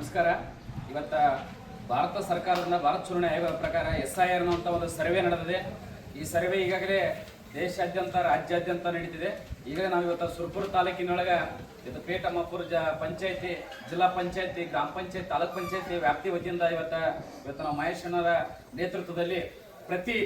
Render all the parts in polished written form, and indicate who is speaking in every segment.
Speaker 1: ನಮಸ್ಕಾರ. ಇವತ್ತು ಭಾರತ ಸರ್ಕಾರದಿಂದ ಭಾರತ ಚುನಾವಣಾ ಆಯೋಗದ ಪ್ರಕಾರ SIR ಅನ್ನುವಂಥ ಒಂದು ಸರ್ವೆ ನಡೆದಿದೆ. ಈ ಸರ್ವೆ ಈಗಾಗಲೇ ದೇಶಾದ್ಯಂತ ರಾಜ್ಯಾದ್ಯಂತ ನಡೀತಿದೆ. ಈಗಲೇ ನಾವು ಇವತ್ತು ಸುರಪುರ ತಾಲೂಕಿನೊಳಗೆ ಪೇಟ ಅಮ್ಮಾಪುರ ಪಂಚಾಯತಿ, ಜಿಲ್ಲಾ ಪಂಚಾಯತಿ, ಗ್ರಾಮ ಪಂಚಾಯತ್, ತಾಲೂಕ್ ಪಂಚಾಯತಿ ವ್ಯಾಪ್ತಿ ವತಿಯಿಂದ ಇವತ್ತು ನಾವು ಮಹೇಶಣ್ಣರ ನೇತೃತ್ವದಲ್ಲಿ ಪ್ರತಿ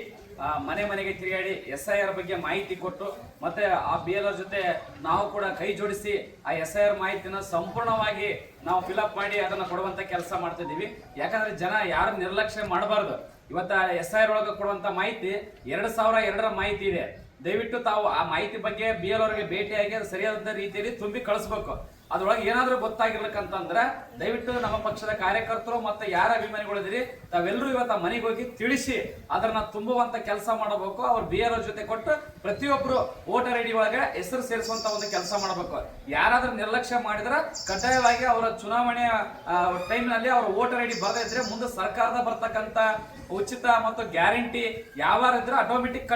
Speaker 1: ಮನೆ ಮನೆಗೆ ತಿರುಗಾಡಿ SIR ಬಗ್ಗೆ ಮಾಹಿತಿ ಕೊಟ್ಟು ಮತ್ತೆ ಆ BLR ಜೊತೆ ನಾವು ಕೂಡ ಕೈ ಜೋಡಿಸಿ ಆ SIR ಮಾಹಿತಿನ ಸಂಪೂರ್ಣವಾಗಿ ನಾವು ಫಿಲಪ್ ಮಾಡಿ ಅದನ್ನ ಕೊಡುವಂತ ಕೆಲಸ ಮಾಡ್ತಿದ್ದೀವಿ. ಯಾಕಂದ್ರೆ ಜನ ಯಾರು ನಿರ್ಲಕ್ಷ್ಯ ಮಾಡಬಾರ್ದು. ಇವತ್ತ SIR ಒಳಗೆ ಕೊಡುವಂತ ಮಾಹಿತಿ 2002ರ ಮಾಹಿತಿ ಇದೆ. ದಯವಿಟ್ಟು ತಾವು ಆ ಮಾಹಿತಿ ಬಗ್ಗೆ BLR ಗೆ ಭೇಟಿಯಾಗಿ ಅದು ಸರಿಯಾದ ರೀತಿಯಲ್ಲಿ ತುಂಬಿ ಕಳಿಸ್ಬೇಕು. ಅದ್ರೊಳಗೆ ಏನಾದ್ರೂ ಗೊತ್ತಾಗಿರ್ಲಿಕ್ಕಂತಂದ್ರೆ ದಯವಿಟ್ಟು ನಮ್ಮ ಪಕ್ಷದ ಕಾರ್ಯಕರ್ತರು ಮತ್ತೆ ಯಾರ ಅಭಿಮಾನಿಗಳಿದ್ರಿ ತಾವೆಲ್ಲರೂ ಇವತ್ತು ಮನೆಗೆ ಹೋಗಿ ತಿಳಿಸಿ ಅದನ್ನ ತುಂಬುವಂತ ಕೆಲಸ ಮಾಡಬೇಕು. ಅವ್ರು BLR ಜೊತೆ ಕೊಟ್ಟು ಪ್ರತಿಯೊಬ್ಬರು ವೋಟರ್ ಐಡಿ ಒಳಗೆ ಹೆಸರು ಸೇರಿಸುವಂತ ಒಂದು ಕೆಲಸ ಮಾಡಬೇಕು. ಯಾರಾದ್ರೂ ನಿರ್ಲಕ್ಷ್ಯ ಮಾಡಿದ್ರೆ ಕಡ್ಡಾಯವಾಗಿ ಅವರ ಚುನಾವಣೆಯ ಟೈಮ್ನಲ್ಲಿ ಅವ್ರ ವೋಟರ್ ಐಡಿ ಬರದೇ ಇದ್ರೆ ಮುಂದೆ ಸರ್ಕಾರದ ಬರ್ತಕ್ಕಂತ ಉಚಿತ ಮತ್ತು ಗ್ಯಾರಂಟಿ ಯಾವ ಇದ್ರೆ ಆಟೋಮೆಟಿಕ್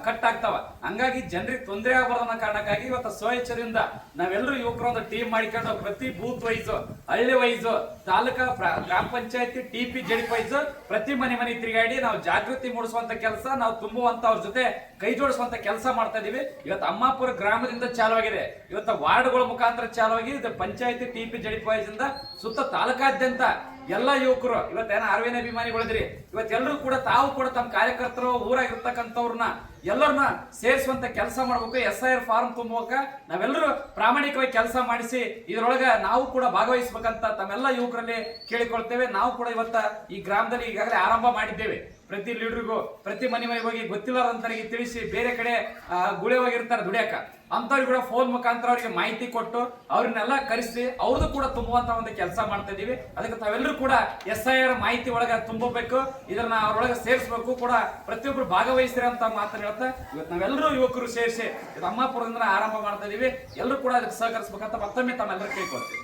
Speaker 1: ಕಟ್ ಆಗ್ತಾವ. ಹಂಗಾಗಿ ಜನರಿಗೆ ತೊಂದರೆ ಆಗಬಾರ್ದು ಕಾರಣಕ್ಕಾಗಿ ಇವತ್ತು ಸ್ವಇಚ್ಛೆಯಿಂದ ನಾವೆಲ್ಲರೂ ಯುವಕರು ಒಂದು ಟೀಮ್ ಮಾಡಿಕೊಂಡು ಪ್ರತಿ ಬೂತ್ ವೈಸ್, ಹಳ್ಳಿ ವೈಸ್, ತಾಲೂಕಾ ಗ್ರಾಮ ಪಂಚಾಯತಿ, TP JDP ವೈಸ್ ಪ್ರತಿ ಮನೆ ತಿರುಗಾಡಿ ನಾವು ಜಾಗೃತಿ ಮೂಡಿಸುವಂತ ಕೆಲಸ, ನಾವು ತುಂಬುವಂತ ಅವ್ರ ಜೊತೆ ಕೈ ಜೋಡಿಸುವಂತ ಕೆಲಸ ಮಾಡ್ತಾ ಇದೀವಿ. ಇವತ್ತು ಅಮ್ಮಾಪುರ ಗ್ರಾಮದಿಂದ ಚಾಲುವಾಗಿದೆ. ಇವತ್ತು ವಾರ್ಡ್ಗಳ ಮುಖಾಂತರ ಚಾಲುವಾಗಿ ಪಂಚಾಯತಿ, TP JDP ವೈಸ್ ಇಂದ ಸುತ್ತ ತಾಲೂಕಾದ್ಯಂತ ಎಲ್ಲ ಯುವಕರು ಇವತ್ತೇನ RVN ಅಭಿಮಾನಿಗಳಿದ್ರಿ ಇವತ್ತೆಲ್ಲರೂ ಕೂಡ ತಾವು ಕೂಡ ತಮ್ಮ ಕಾರ್ಯಕರ್ತರು ಊರಾಗಿರ್ತಕ್ಕಂಥವ್ರನ್ನ ಎಲ್ಲರನ್ನ ಸೇರಿಸುವಂತ ಕೆಲಸ ಮಾಡ್ಬೇಕು. SIR ಫಾರ್ಮ್ ತುಂಬುವಕ ನಾವೆಲ್ಲರೂ ಪ್ರಾಮಾಣಿಕವಾಗಿ ಕೆಲಸ ಮಾಡಿಸಿ ಇದರೊಳಗ ನಾವು ಕೂಡ ಭಾಗವಹಿಸಬೇಕಂತ ತಮ್ಮೆಲ್ಲ ಯುವಕರಲ್ಲಿ ಕೇಳಿಕೊಳ್ತೇವೆ. ನಾವು ಕೂಡ ಇವತ್ತ ಈ ಗ್ರಾಮದಲ್ಲಿ ಈಗಾಗಲೇ ಆರಂಭ ಮಾಡಿದ್ದೇವೆ. ಪ್ರತಿ ಲೀಡರ್ಗೂ ಪ್ರತಿ ಮನೆಗೆ ಹೋಗಿ ಗೊತ್ತಿಲ್ಲದಂತರಿಗೆ ತಿಳಿಸಿ ಬೇರೆ ಕಡೆ ಗುಳೆ ಹೋಗಿರ್ತಾರೆ ದುಡಿಯಾಕ ಅಂತವ್ರಿಗೆ ಕೂಡ ಫೋನ್ ಮುಖಾಂತರ ಅವರಿಗೆ ಮಾಹಿತಿ ಕೊಟ್ಟು ಅವ್ರನ್ನೆಲ್ಲ ಕರೆಸಿ ಅವ್ರದ್ದು ಕೂಡ ತುಂಬುವಂತ ಒಂದು ಕೆಲಸ ಮಾಡ್ತಾ ಇದೀವಿ. ಅದಕ್ಕೆ ತಾವೆಲ್ಲರೂ ಕೂಡ SIR ಮಾಹಿತಿ ಒಳಗೆ ತುಂಬಬೇಕು, ಇದನ್ನ ಅವ್ರೊಳಗೆ ಸೇರಿಸಬೇಕು ಕೂಡ ಪ್ರತಿಯೊಬ್ರು ಭಾಗವಹಿಸಿರ ಅಂತ ಮಾತನ್ನ ಹೇಳ್ತಾ ಇವತ್ತು ನಾವೆಲ್ಲರೂ ಯುವಕರು ಸೇರಿಸಿ ಇದು ಅಮ್ಮಾಪುರದಿಂದ ಆರಂಭ ಮಾಡ್ತಾ ಇದೀವಿ. ಎಲ್ಲರೂ ಕೂಡ ಅದಕ್ಕೆ ಸಹಕರಿಸಬೇಕಂತ ಮತ್ತೊಮ್ಮೆ ತಮ್ಮೆಲ್ಲರೂ ಕೇಳ್ಕೊಳ್ತೀವಿ.